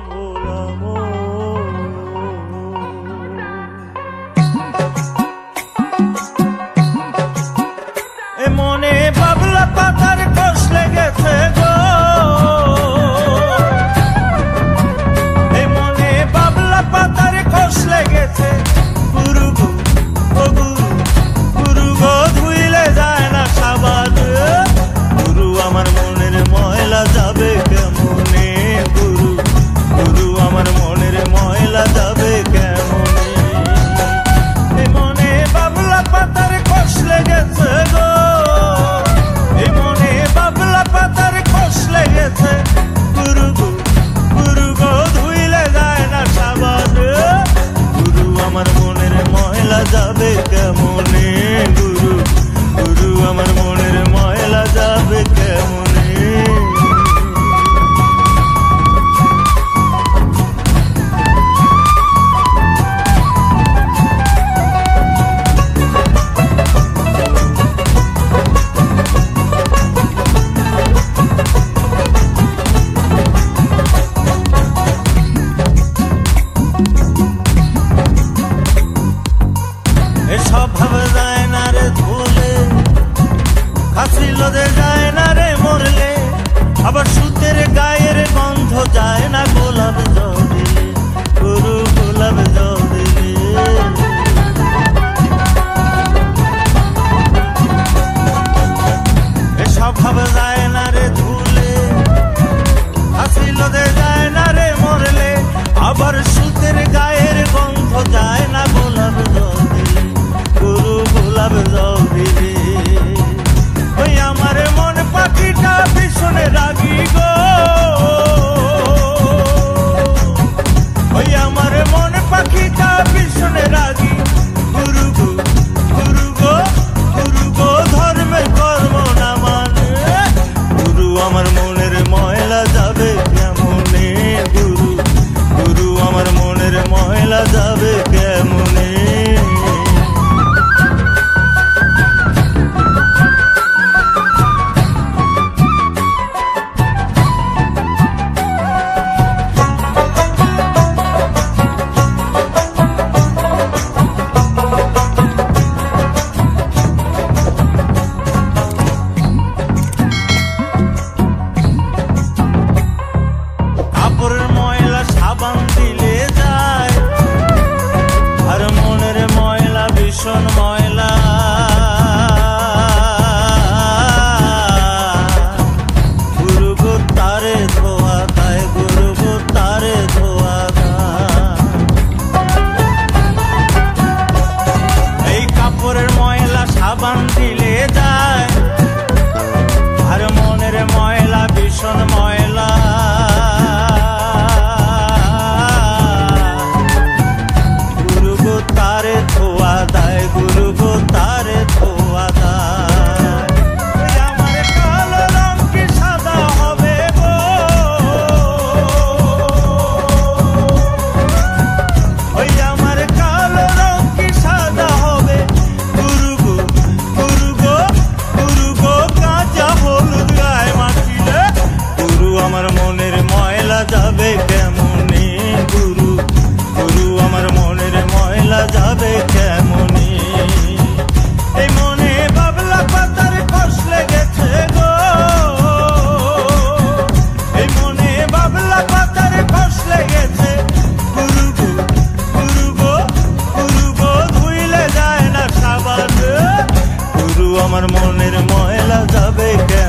ভোলামো। এ মনে বাবলা পাতার কষ লেগেছে গো, এ মনে বাবলা পাতার কষ লেগেছে। গুরু গো ও গুরু, গুরু গো ধুইলে যায় না সাবান। গুরু আমার মনের ময়লা যাবে কেমনে, গুরু গুরু আমার মনের ময়লা যাবে কেমনে। এ মনে বাবলা পাতার কষ লেগেছে গো, এ মনে বাবলা পাতার কষ লেগেছে। গুরু গো গুরু গো ধুইলে যায় না সাবান। গুরু আমার মনের ময়লা যাবে কেমনে, গুরু গুরু আমার মনের ময়লা যাবে কেমনে। এসব ভাবে যায় না রে ধুলে, খাসিলদে যায় না রে মরলে। আবার সুতের গায়ের গন্ধ যায় না গোলাপ জল দিলে, গুরু গোলাপ জল দিলে। এসব ভাবে যায় না রে ধুলে, খাসিলদে যায় না রে মরলে। আবার সুতের গায়ের গন্ধ যায় না গোলাপ জল দিলে, গুরু গোলাপ জল দিলে। ওই আমার মন পাখিটা ভীষণে রাগি গো, ওই আমার মন পাখিটা ভীষণে রাগি। গুরু গো গুরু গো গুরু গো ধর্মের কর্ম না মানে। গুরু আমার মনের ময়লা যাবে কেমনে, গুরু গুরু আমার মনের ময়লা যাবে কেমনে। কাপড়ের ময়লা সাবান দিলে যায়, আর মনের ময়লা ভীষণ ময়লা। গুরু গো তারে ধোয়া গায়, গুরু গো তারে ধোয়া গায়। এই কাপড়ের ময়লা সাবান দিলে যায়, আর মনের ময়লা ভীষণ ময়লা। গুরু গো তারে ধোয়া দেয়, গুরু গো তারে ধোয়া দেয়। ওই আমার কালো রং কি সাদা হবে গো, ওই আমার কালো রং কি সাদা হবে। গুরু গো গুরু গো গুরু গো কাঁচা হলুদ গায়ে মাখিলে। গুরু আমার মনের ময়লা যাবে কেমনে, গুরু গুরু আমার মনের ময়লা যাবে কেমনে। এই মনে বাবলা পাতার কষ লেগেছে গো, এই মনে বাবলা পাতার কষ লেগেছে। গুরু গো গুরু গো গুরু গো ধুইলে যায় না সাবান। গুরু আমার মনের ময়লা যাবে কেমনে।